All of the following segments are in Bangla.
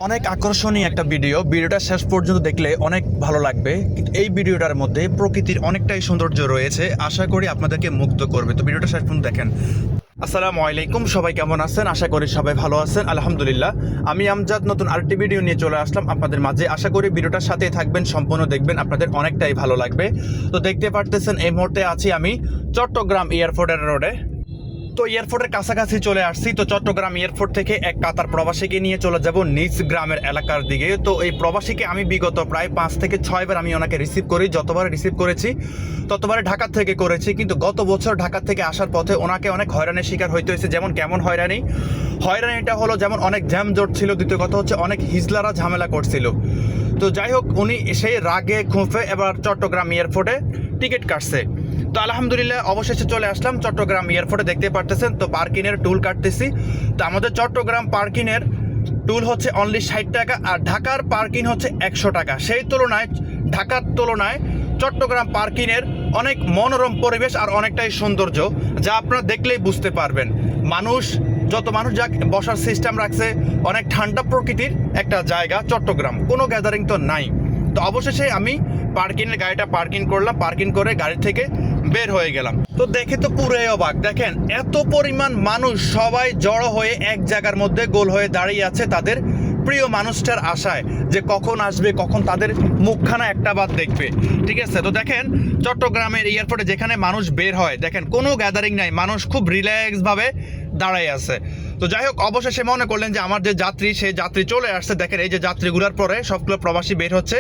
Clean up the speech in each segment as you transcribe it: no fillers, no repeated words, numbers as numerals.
অনেক আকর্ষণীয় একটা ভিডিওটা শেষ পর্যন্ত দেখলে অনেক ভালো লাগবে। কিন্তু এই ভিডিওটার মধ্যে প্রকৃতির অনেকটাই সৌন্দর্য রয়েছে, আশা করি আপনাদেরকে মুগ্ধ করবে। তো ভিডিওটা শেষ পর্যন্ত দেখেন। আসসালামু আলাইকুম, সবাই কেমন আছেন? আশা করি সবাই ভালো আছেন, আলহামদুলিল্লাহ। আমি আমজাদ নতুন আরেকটি ভিডিও নিয়ে চলে আসলাম আপনাদের মাঝে। আশা করি ভিডিওটার সাথেই থাকবেন, সম্পূর্ণ দেখবেন, আপনাদের অনেকটাই ভালো লাগবে। তো দেখতে পারতেছেন এই মুহূর্তে আছি আমি চট্টগ্রাম এয়ারপোর্টের রোডে। তো এয়ারপোর্টের কাছাকাছি চলে আসছি। তো চট্টগ্রাম এয়ারপোর্ট থেকে এক কাতার প্রবাসীকে নিয়ে চলে যাব নিজ গ্রামের এলাকার দিকে। তো এই প্রবাসীকে আমি বিগত প্রায় 5 থেকে 6 বার আমি ওনাকে রিসিভ করি। যতবার রিসিভ করেছি ততবারে ঢাকা থেকে করেছি, কিন্তু গত বছর ঢাকা থেকে আসার পথে ওনাকে অনেক হয়রানির শিকার হইতে হয়েছে। যেমন কেমন হয়রানিটা হলো, যেমন অনেক জ্যাম জট ছিল, দ্বিতীয় কথা হচ্ছে অনেক হিজলারা ঝামেলা করছিল। তো যাই হোক, উনি সেই রাগে খুঁফে এবার চট্টগ্রাম এয়ারপোর্টে টিকিট কাটছে। তো আলহামদুলিল্লাহ অবশেষে চলে আসলাম চট্টগ্রাম এয়ারপোর্টে। দেখতে পারতেছেন তো পার্কিংয়ের টুল কাটতেছি। তো আমাদের চট্টগ্রাম পার্কিংয়ের টুল হচ্ছে অনলি 60 টাকা, আর ঢাকার পার্কিং হচ্ছে 100 টাকা। সেই তুলনায় ঢাকার তুলনায় চট্টগ্রাম পার্কিংয়ের অনেক মনোরম পরিবেশ আর অনেকটাই সৌন্দর্য, যা আপনারা দেখলেই বুঝতে পারবেন। যত মানুষ যা বসার সিস্টেম রাখছে, অনেক ঠান্ডা প্রকৃতির একটা জায়গা চট্টগ্রাম, কোনো গ্যাদারিং তো নাই। তো অবশেষে আমি পার্কিংয়ের গাড়িটা পার্কিং করলাম, পার্কিং করে গাড়ি থেকে বের হয়ে গেলাম। তো দেখে তো পুরোই অবাক, দেখেন এত পরিমাণ মানুষ সবাই জড়ো হয়ে এক জায়গার মধ্যে গোল হয়ে দাঁড়িয়ে আছে তাদের প্রিয় মানুষটার আশায় যে কখন আসবে, কখন তাদের মুখখানা একটা বার দেখবে। ঠিক আছে, তো দেখেন চট্টগ্রামের এয়ারপোর্টে যেখানে মানুষ বের হয়, দেখেন কোনো গ্যাদারিং নাই, মানুষ খুব রিল্যাক্সভাবে দাঁড়ায় আছে। তো যাই হোক, অবশেষে মনে করলেন যে আমার যে যাত্রী, সেই যাত্রী চলে আসছে। দেখেন এই যে যাত্রীগুলোর পরে সবগুলো প্রবাসী বের হচ্ছে।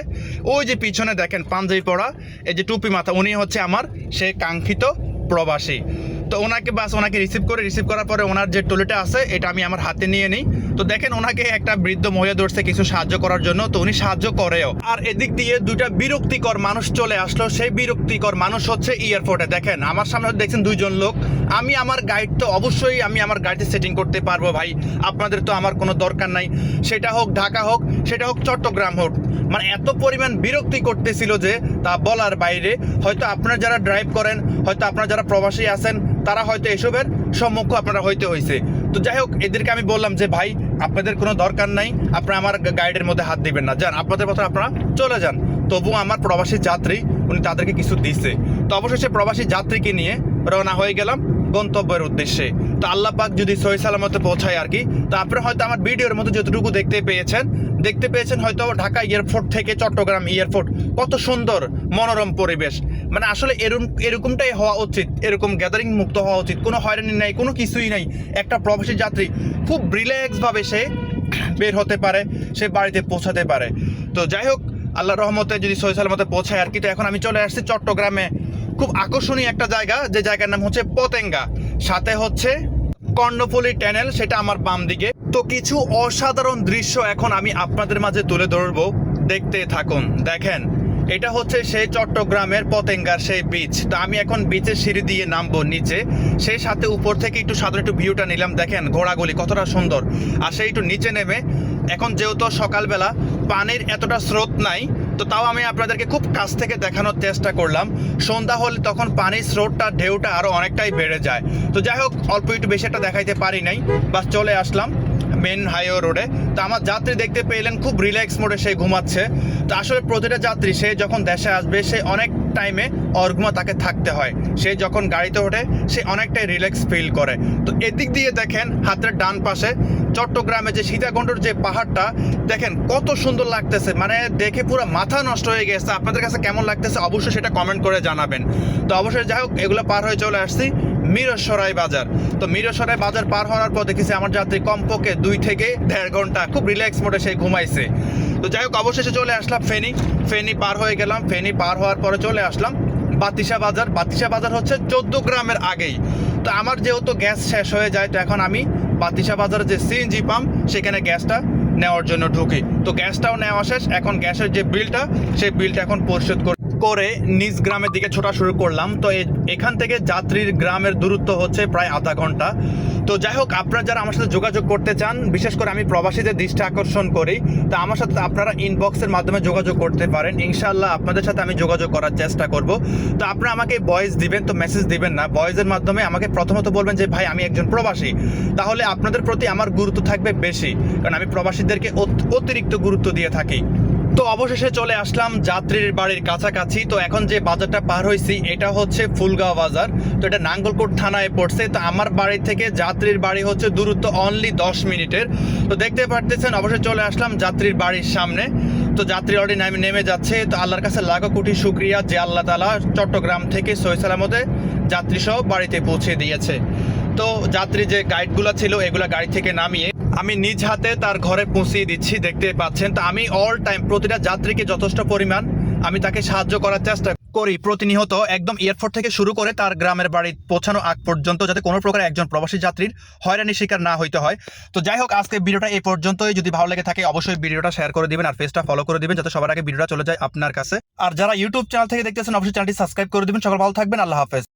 ওই যে পিছনে দেখেন পাঞ্জাবি পরা, এই যে টুপি মাথা, উনি হচ্ছে আমার সেই কাঙ্ক্ষিত প্রবাসী। তো ওনাকে রিসিভ করার পরে ওনার যে ট্রলিটা আছে এটা আমি আমার হাতে নিয়ে নিই। তো দেখেন ওনাকে একটা বৃদ্ধ মহিলা ধরছে কিছু সাহায্য করার জন্য, তো উনি সাহায্য করেও। আর এদিক দিয়ে দুইটা বিরক্তিকর মানুষ চলে আসলো। সেই বিরক্তিকর মানুষ হচ্ছে এয়ারপোর্টে। দেখেন আমার সামনে দেখছেন দুইজন লোক। আমি আমার গাইড তো অবশ্যই আমি আমার গাড়িতে সেটিং করতে পারবো ভাই, আপনাদের তো আমার কোনো দরকার নাই। সেটা হোক ঢাকা হোক, সেটা হোক চট্টগ্রাম হোক, মানে এত পরিমাণ বিরক্তি করতেছিল যে তা বলার বাইরে। হয়তো আপনারা যারা ড্রাইভ করেন, হয়তো আপনারা যারা প্রবাসী আছেন, তারা হয়তো এসবের সম্মুখীন আপনারা হইতে হয়েছে। তো যাই হোক, এদেরকে আমি বললাম যে ভাই আপনাদের কোনো দরকার নাই, আপনারা আমার গাইডের মধ্যে হাত দিবেন না, যান আপনাদের কথা আপনারা চলে যান। তবুও আমার প্রবাসী যাত্রী উনি তাদেরকে কিছু দিছে। তো অবশেষে প্রবাসী যাত্রীকে নিয়ে রওনা হয়ে গেলাম গন্তব্যের উদ্দেশ্যে। তো আল্লাহ পাক যদি সহি সালামতে পৌঁছায় আর কি। তো আপনারা হয়তো আমার ভিডিওর মধ্যে যতটুকু দেখতে পেয়েছেন হয়তো ঢাকা এয়ারপোর্ট থেকে চট্টগ্রাম এয়ারপোর্ট কত সুন্দর মনোরম পরিবেশ। মানে আসলে এরকমটাই হওয়া উচিত, এরকম গ্যাদারিং মুক্ত হওয়া উচিত। কোনো হয়রানি নাই, কোনো কিছুই নাই। একটা প্রবাসী যাত্রী খুব রিল্যাক্সভাবে সে বের হতে পারে, সে বাড়িতে পৌঁছাতে পারে। তো যাই হোক, আল্লাহর রহমতে যদি সহি সালামতে পৌঁছায় আর কি। তো এখন আমি চলে আসছি চট্টগ্রামে খুব আকর্ষণীয় একটা জায়গা, যে জায়গার নাম হচ্ছে পতেঙ্গা, সাথে হচ্ছে কর্ণফুলী টানেল, সেটা আমার বাম দিকে। তো কিছু অসাধারণ দৃশ্য এখন আমি আপনাদের মাঝে তুলে ধরবো, দেখতে থাকুন। দেখেন এটা হচ্ছে সেই চট্টগ্রামের পতেঙ্গার সেই বিচ। তো আমি এখন বিচের সিঁড়ি দিয়ে নামবো নিচে, সেই সাথে উপর থেকে একটু সাধারণ একটু ভিউটা নিলাম। দেখেন ঘোড়াগুলি কতটা সুন্দর। আর সেই একটু নিচে নেমে, এখন যেহেতু সকালবেলা পানির এতটা স্রোত নাই, তো তাও আমি আপনাদেরকে খুব কাছ থেকে দেখানোর চেষ্টা করলাম। সন্ধ্যা হলে তখন পানির স্রোতটা, ঢেউটা আরও অনেকটাই বেড়ে যায়। তো যাই হোক, অল্প একটু বেশি একটা দেখাইতে পারি নাই, বাস চলে আসলাম মেন হাইওয়ে রোডে। তো আমার যাত্রী দেখতে পেলেন খুব রিল্যাক্স মোডে সে ঘুমাচ্ছে। তো আসলে প্রতিটা যাত্রী সে যখন দেশে আসবে, সে অনেক টাইমে অর্ঘুমা তাকে থাকতে হয়। সে যখন গাড়িতে ওঠে সে অনেকটাই রিল্যাক্স ফিল করে। তো এদিক দিয়ে দেখেন হাতের ডান পাশে চট্টগ্রামে যে সীতাকুণ্ডের যে পাহাড়টা, দেখেন কত সুন্দর লাগতেছে, মানে দেখে পুরো মাথা নষ্ট হয়ে গেছে। আপনাদের কাছে কেমন লাগতেছে অবশ্যই সেটা কমেন্ট করে জানাবেন। তো অবশ্যই যাই হোক, এগুলো পার হয়ে চলে আসছি মিরসরাই বাজার। তো মিরসরাই বাজার পার হওয়ার পর দেখেছি আমার যাত্রী কমপক্ষে 2 থেকে 1.5 ঘন্টা খুব রিল্যাক্স মোডে সে ঘুমাইছে। তো যাই হোক, অবশেষে চলে আসলাম ফেনী পার হয়ে গেলাম। ফেনী পার হওয়ার পরে চলে আসলাম বাতিশা বাজার হচ্ছে 14 গ্রামের আগেই। তো আমার যেহেতু গ্যাস শেষ হয়ে যায়, তো এখন আমি বাতিশা বাজারের যে সিএনজি পাম্প, সেখানে গ্যাসটা নেওয়ার জন্য ঢুকি। তো গ্যাসটাও নেওয়া শেষ, এখন গ্যাসের যে বিলটা, সেই বিলটা এখন পরিশোধ করে নিজ গ্রামের দিকে ছোটা শুরু করলাম। তো এখান থেকে যাত্রীর গ্রামের দূরত্ব হচ্ছে প্রায় আধা ঘন্টা। তো যাই হোক, আপনারা যারা আমার সাথে যোগাযোগ করতে চান, বিশেষ করে আমি প্রবাসীদের দৃষ্টি আকর্ষণ করি, তো আমার সাথে আপনারা ইনবক্সের মাধ্যমে যোগাযোগ করতে পারেন। ইনশাআল্লাহ আপনাদের সাথে আমি যোগাযোগ করার চেষ্টা করব। তো আপনারা আমাকে ভয়েস দিবেন, তো মেসেজ দিবেন না। ভয়েসের মাধ্যমে আমাকে প্রথমত বলবেন যে ভাই আমি একজন প্রবাসী, তাহলে আপনাদের প্রতি আমার গুরুত্ব থাকবে বেশি, কারণ আমি প্রবাসীদেরকে অতিরিক্ত গুরুত্ব দিয়ে থাকি। তো অবশেষে চলে আসলাম যাত্রীর বাড়ির কাছাকাছি। তো এখন যে বাজারটা পার হয়েছি এটা হচ্ছে ফুলগাঁও বাজার। তো এটা নাঙ্গলকোট থানায় পড়ছে। তো আমার বাড়ি থেকে যাত্রীর বাড়ি হচ্ছে দূরত্ব অনলি 10 মিনিটের। তো দেখতে পারতেছেন অবশ্যই চলে আসলাম যাত্রীর বাড়ির সামনে। তো যাত্রী অলরেডি নেমে যাচ্ছে। তো আল্লাহর কাছে লাখো কোটি শুকরিয়া যে আল্লাহ তাআলা চট্টগ্রাম থেকে সহি সালামতে যাত্রী সহ বাড়িতে পৌঁছে দিয়েছে। তো যাত্রী যে গাইডগুলো ছিল এগুলা গাড়ি থেকে নামিয়ে আমি নিজ হাতে তার ঘরে পৌঁছিয়ে দিচ্ছি, দেখতে পাচ্ছেন। তো আমি অল টাইম প্রতিটা যাত্রীকে যথেষ্ট পরিমাণ আমি তাকে সাহায্য করার চেষ্টা করি প্রতিনিয়ত, একদম এয়ারপোর্ট থেকে শুরু করে তার গ্রামের বাড়ি পৌঁছানো আগ পর্যন্ত, যাতে কোনো প্রকার একজন প্রবাসী যাত্রীর হয়রানির শিকার না হইতে হয়। তো যাই হোক, আজকে ভিডিওটা এই পর্যন্তই। যদি ভালো লেগে থাকে অবশ্যই ভিডিওটা শেয়ার করে দিবেন আর পেজটা ফলো করে দিবেন, যাতে সবার আগে ভিডিওটা চলে যায় আপনার কাছে। আর যারা ইউটিউব চ্যানেল থেকে দেখতেছেন অবশ্যই চ্যানেলটি সাবস্ক্রাইব করে দিবেন। সকল ভালো থাকবেন, আল্লাহ হাফেজ।